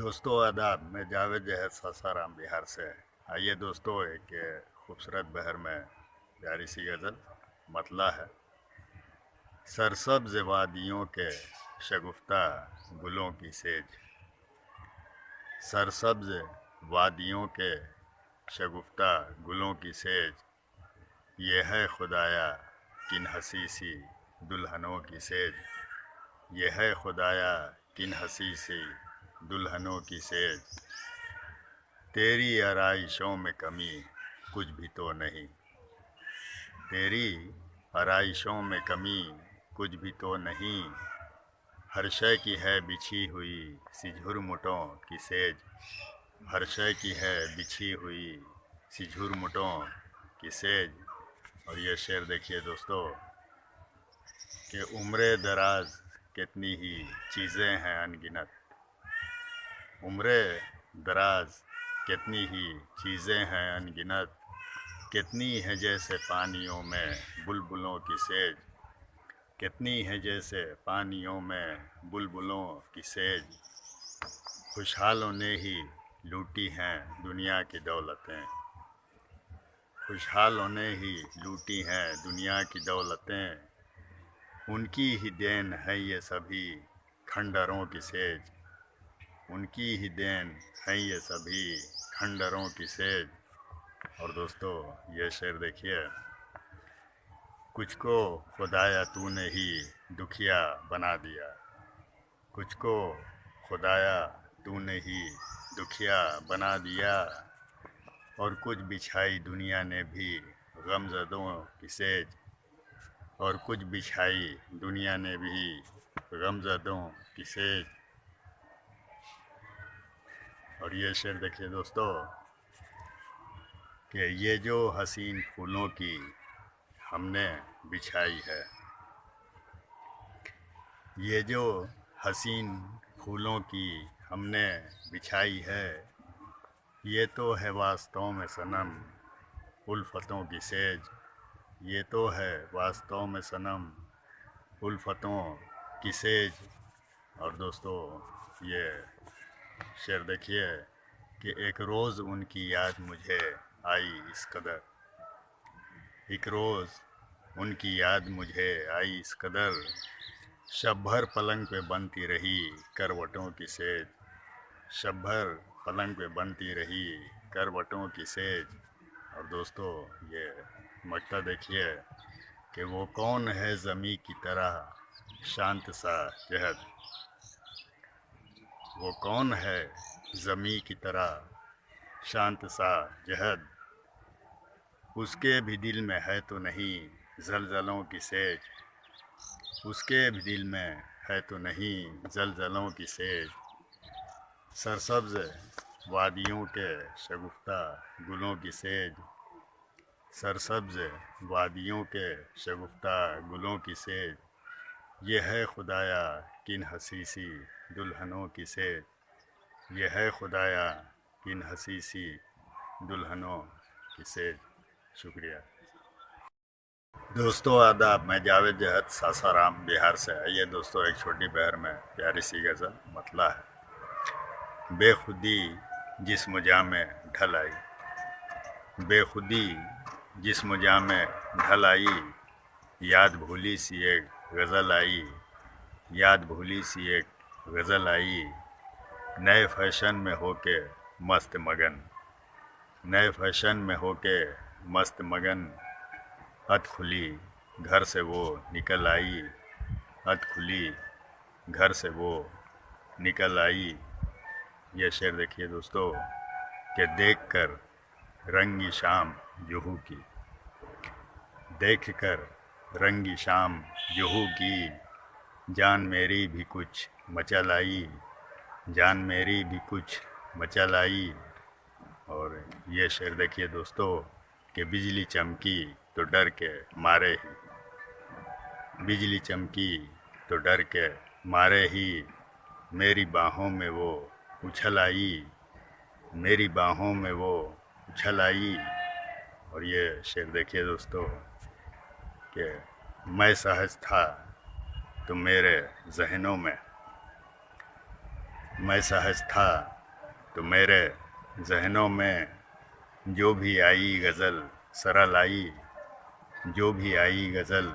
दोस्तों आदाब। मैं जावेद जहद सासाराम बिहार से। आइए दोस्तों, एक खूबसूरत बहर में प्यारी सी गज़ल मतला है। सरसब्ज़ वादियों के शगुफ्ता गुलों की सेज, सरसब्ज़ वादियों के शगुफ्ता गुलों की सेज, ये है खुदाया किन हसी सी दुल्हनों की सेज, ये है खुदाया किन हसी सी दुल्हनों की सेज, तेरी आराइशों में कमी कुछ भी तो नहीं, तेरी आराइशों में कमी कुछ भी तो नहीं, हर शय की है बिछी हुई सी झुरमुटों की सेज, हर शय की है बिछी हुई सी झुरमुटों की सेज। और ये शेर देखिए दोस्तों कि उम्र दराज कितनी ही चीज़ें हैं अनगिनत, उम्र दराज कितनी ही चीज़ें हैं अनगिनत, कितनी है जैसे पानियों में बुलबुलों की सेज, कितनी है जैसे पानियों में बुलबुलों की सेज, खुशहालों ने ही लूटी हैं दुनिया की दौलतें, खुशहालों ने ही लूटी हैं दुनिया की दौलतें, उनकी ही देन है ये सभी खंडरों की सेज, उनकी ही देन है ये सभी खंडरों की सेज। और दोस्तों ये शेर देखिए, कुछ को खुदाया तूने ही दुखिया बना दिया, कुछ को खुदाया तूने ही दुखिया बना दिया, और कुछ बिछाई दुनिया ने भी गमज़दों की सेज, और कुछ बिछाई दुनिया ने भी गमज़दों की सेज। और ये शेर देखिए दोस्तों कि ये जो हसीन फूलों की हमने बिछाई है, ये जो हसीन फूलों की हमने बिछाई है, ये तो है वास्तव में सनम उल्फतों की सेज, ये तो है वास्तव में सनम उल्फतों की सेज। और दोस्तों ये शेर देखिए कि एक रोज़ उनकी याद मुझे आई इस कदर, एक रोज़ उनकी याद मुझे आई इस कदर, शब भर पलंग पे बनती रही करवटों की सेज, शब भर पलंग पे बनती रही करवटों की सेज। और दोस्तों ये मक्ता देखिए कि वो कौन है ज़मी की तरह शांत सा जहद, वो कौन है ज़मी की तरह शांत सा जहद, उसके भी दिल में है तो नहीं ज़लज़लों की सेज, उसके भी दिल में है तो नहीं ज़लज़लों की सेज, सरसब्ज़ वादियों के शगुफ्ता गुलों की सेज, सरसब्ज़ वादियों के शगुफ्ता गुलों की सेज, ये है खुदाया किन हसी सी दुल्हनों की सेज, ये है खुदाया किन हसी सी दुल्हनों की सेज। शुक्रिया दोस्तों आदाब। मैं जावेद जहद सासाराम बिहार से। आइए दोस्तों, एक छोटी बहर में प्यारी सी गज़ल मतला है। बेखुदी जिस्म जामे ढल आई, बेखुदी जिस्म जामे ढल आई, याद भूली सी एक गज़ल आई, याद भूली सी एक गज़ल आई, नए फैशन में होके मस्त मगन, नए फैशन में होके मस्त मगन, अत खुली घर से वो निकल आई, अत खुली घर से वो निकल आई। ये शेर देखिए दोस्तों कि देख कर रंगी शाम जुहू की, देख कर रंगी शाम जुहू की, जान मेरी भी कुछ मचल आई, जान मेरी भी कुछ मचल आई। और ये शेर देखिए दोस्तों कि बिजली चमकी तो डर के मारे ही, बिजली चमकी तो डर के मारे ही, मेरी बाहों में वो उछल आई, मेरी बाहों में वो उछल आई। और ये शेर देखिए दोस्तों कि मैं सहज था तो मेरे जहनों में, मैं सहज था तो मेरे जहनों में जो भी आई गज़ल सरल आई, जो भी आई गज़ल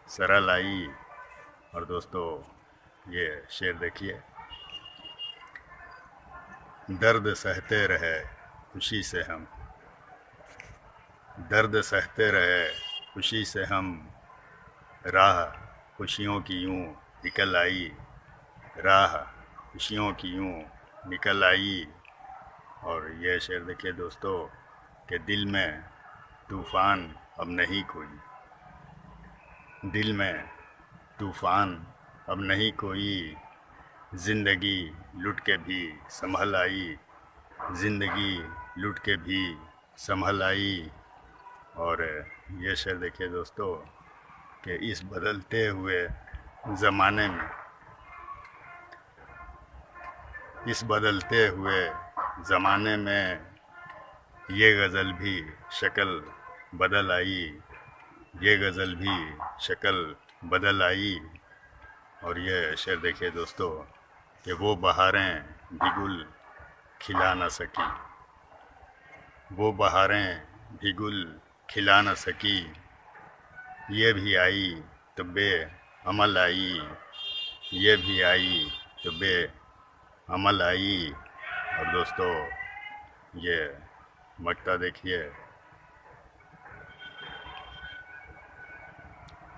सरल आई। और दोस्तों ये शेर देखिए, दर्द सहते रहे खुशी से हम, दर्द सहते रहे खुशी से हम, राह खुशियों की यूं निकल आई, राह खुशियों की यूं निकल आई। और ये शेर देखिए दोस्तों कि दिल में तूफ़ान अब नहीं कोई, दिल में तूफ़ान अब नहीं कोई, ज़िंदगी लुट के भी संभल आई, ज़िंदगी लुट के भी संभल आई। और ये शेर देखिए दोस्तों कि इस बदलते हुए ज़माने में, इस बदलते हुए ज़माने में ये गज़ल भी शक्ल बदल आई, ये गज़ल भी शक्ल बदल आई। और ये शेर देखिए दोस्तों कि वो बहारें भी गुल खिला न सकी, वो बहारें भी गुल खिला न सकी, ये भी आई तो बेअमल आई, ये भी आई तो बेअमल आई। और दोस्तों ये मक्ता देखिए,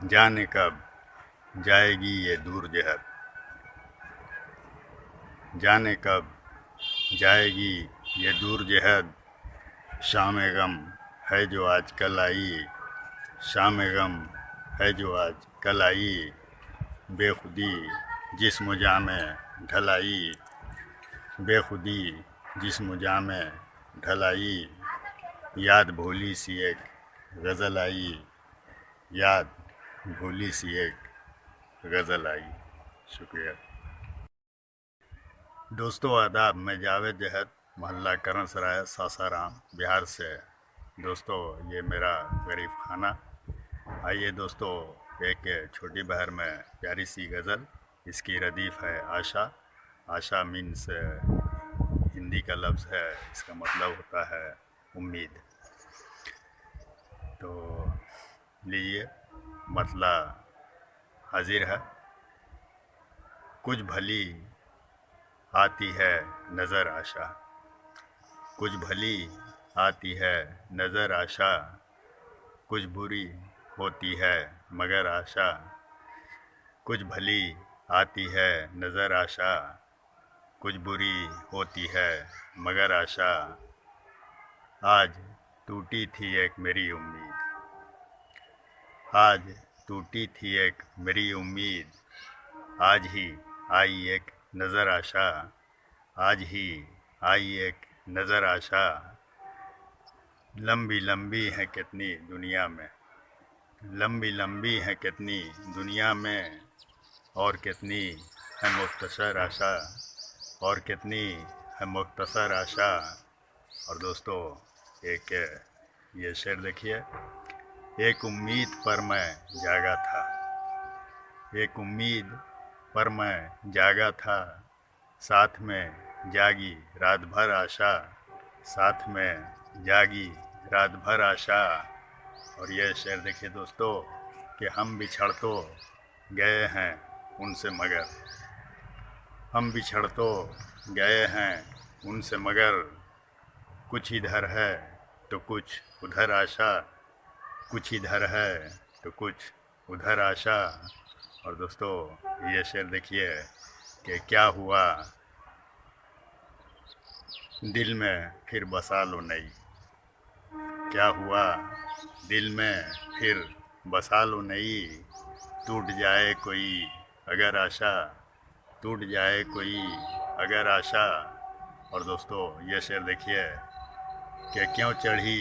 जाने कब जाएगी ये दूर जहर, जाने कब जाएगी ये दूर जहर, शाम गम है जो आज कल आई, शाम गम है जो आज कल आई, बेखुदी जिस्म जाँ में ढलाई, बेखुदी जिस्म जाँ में ढलाई, याद भोली सी एक गज़ल आई, याद भोली सी एक गज़ल आई। शुक्रिया दोस्तों, आदाब। मैं जावेद जहद, मोहल्ला करण सराय, सासाराम, बिहार से। दोस्तों ये मेरा गरीब खाना। आइए दोस्तों एक छोटी बहर में प्यारी सी गज़ल, इसकी रदीफ़ है आशा। आशा मीन्स हिंदी का लफ्ज़ है, इसका मतलब होता है उम्मीद। तो लीजिए मतला हाजिर है। कुछ भली आती है नज़र आशा, कुछ भली आती है नज़र आशा, कुछ बुरी होती है मगर आशा, कुछ भली आती है नज़र आशा, कुछ बुरी होती है मगर आशा। आज टूटी थी एक मेरी उम्मीद, आज टूटी थी एक मेरी उम्मीद, आज ही आई एक नज़र आशा, आज ही आई एक नज़र आशा। लंबी लंबी है कितनी दुनिया में, लंबी लंबी है कितनी दुनिया में, और कितनी है मुख्तसर आशा, और कितनी है मुख्तसर आशा। और दोस्तों एक ये शेर देखिए, एक उम्मीद पर मैं जागा था, एक उम्मीद पर मैं जागा था, साथ में जागी रात भर आशा, साथ में जागी रात भर आशा। और ये शेर देखिए दोस्तों कि हम बिछड़ तो गए हैं उनसे मगर, हम बिछड़ तो गए हैं उनसे मगर, कुछ इधर है तो कुछ उधर आशा, कुछ इधर है तो कुछ उधर आशा। और दोस्तों ये शेर देखिए कि क्या हुआ दिल में फिर बसा लो नई, क्या हुआ दिल में फिर बसा लो नई, टूट जाए कोई अगर आशा, टूट जाए कोई अगर आशा। और दोस्तों ये शेर देखिए कि क्यों चढ़ी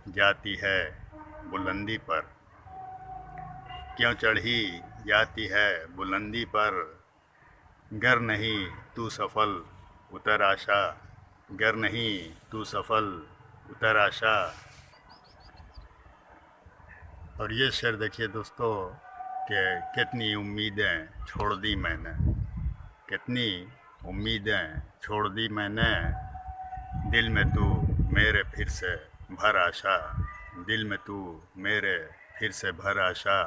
जाती है बुलंदी पर, क्यों चढ़ी जाती है बुलंदी पर, गर नहीं तू सफल उतर आशा, गर नहीं तू सफल उतर आशा। और ये शेर देखिए दोस्तों कि कितनी उम्मीदें छोड़ दी मैंने, कितनी उम्मीदें छोड़ दी मैंने, दिल में तू मेरे फिर से भर आशा, दिल में तू मेरे फिर से भर आशा,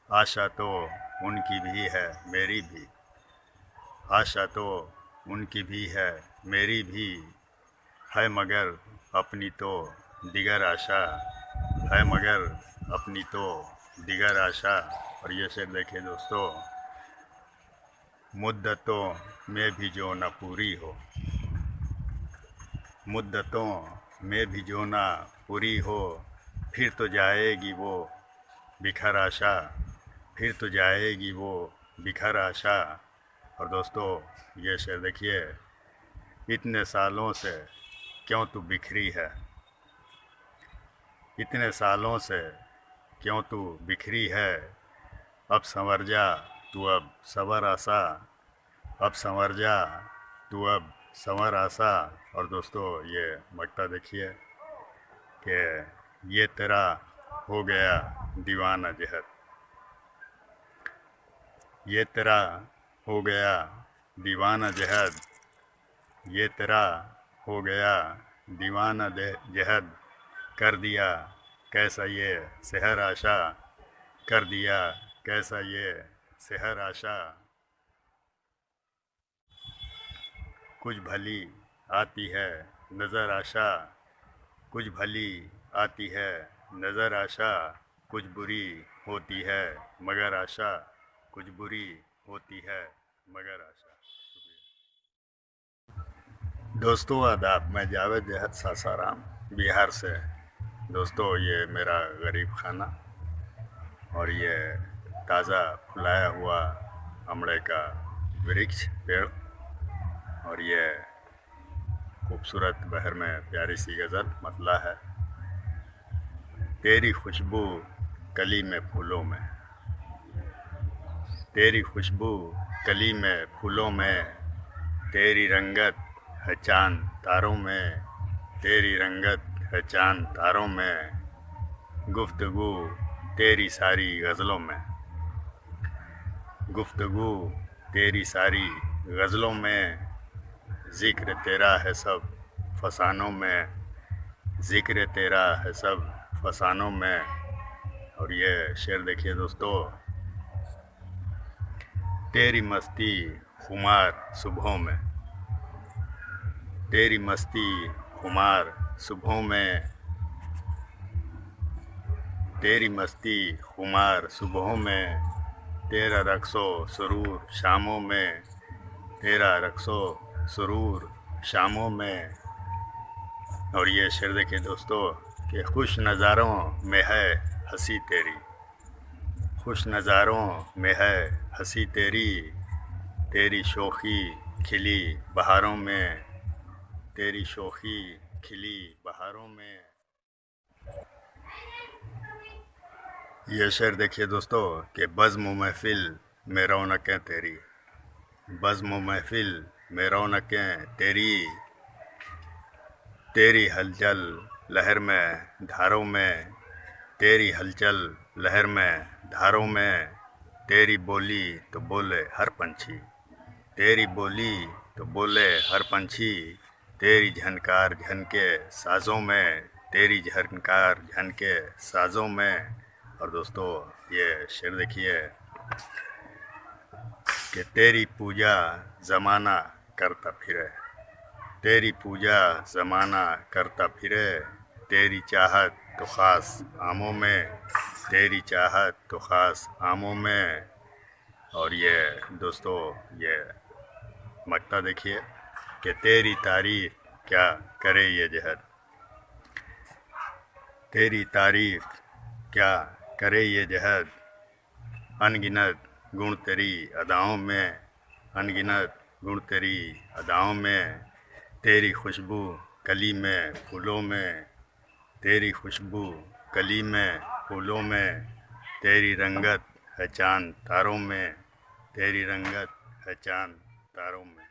आशा तो उनकी भी है मेरी भी, आशा तो उनकी भी है मेरी भी, है मगर अपनी तो दिगर आशा, है मगर अपनी तो दिगर आशा। और ये शेर देखिए दोस्तों, मुद्दतों में भी जो न पूरी हो, मुद्दतों में भी जो ना पूरी हो, फिर तो जाएगी वो बिखर आशा, फिर तो जाएगी वो बिखर आशा। और दोस्तों ये शेर देखिए, इतने सालों से क्यों तू बिखरी है, इतने सालों से क्यों तू बिखरी है, अब संवर जा तू अब सवर आसा, अब संवर जा तू अब संवर आसा। और दोस्तों ये मकता देखिए कि ये तेरा हो गया दीवाना जहर, ये तेरा हो गया दीवाना जहर, ये तेरा हो गया दीवाना जहद, कर दिया कैसा ये सहर आशा, कर दिया कैसा ये सहर आशा। कुछ भली आती है नज़र आशा, कुछ भली आती है नज़र आशा, कुछ बुरी होती है मगर आशा, कुछ बुरी होती है मगर आशा। दोस्तों आदाब, मैं जावेद जहद सासाराम बिहार से। दोस्तों ये मेरा गरीब खाना और ये ताज़ा फुलाया हुआ अमड़े का वृक्ष पेड़ और ये खूबसूरत बहर में प्यारी सी गज़ल मतला है। तेरी खुशबू कली में फूलों में, तेरी खुशबू कली में फूलों में, तेरी रंगत है चांद तारों में, तेरी रंगत है चांद तारों में, गुफ्तगू तेरी सारी गज़लों में, गुफ्तगू तेरी सारी गज़लों में, ज़िक्र तेरा है सब फसानों में, ज़िक्र तेरा है सब फसानों में। और ये शेर देखिए दोस्तों, तेरी मस्ती खुमार सुबहों में, तेरी मस्ती खुमार सुबहों में, तेरी मस्ती खुमार सुबहों में, तेरा रक्सो सुरूर शामों में, तेरा रक्सो सुरूर शामों में। और ये शेर देखिए दोस्तों कि खुश नज़ारों में है हंसी तेरी, खुश नज़ारों में है हंसी तेरी, तेरी शोखी खिली बहारों में, तेरी शोखी खिली बहारों में। ये शेर देखिए दोस्तों कि बज़्म महफ़िल में रौनकें तेरी, बज़्म महफ़िल में रौनकें तेरी, तेरी हलचल लहर में धारों में, तेरी हलचल लहर में धारों में, तेरी बोली तो बोले हर पंछी, तेरी बोली तो बोले हर पंछी, तेरी झनकार झनके साज़ों में, तेरी झनकार झनके साज़ों में। और दोस्तों ये शेर देखिए कि तेरी पूजा ज़माना करता फिरे, तेरी पूजा ज़माना करता फिरे, तेरी चाहत तो ख़ास आमों में, तेरी चाहत तो ख़ास आमों में। और ये दोस्तों ये मकता देखिए कि तेरी तारीफ़ क्या करे ये जहद, तेरी तारीफ़ क्या करे ये जहद, अनगिनत गुण तेरी अदाओं में, अनगिनत गुण तेरी अदाओं में, तेरी खुशबू कली में फूलों में, तेरी खुशबू कली में फूलों में, तेरी रंगत है चांद तारों में, तेरी रंगत है चांद तारों में।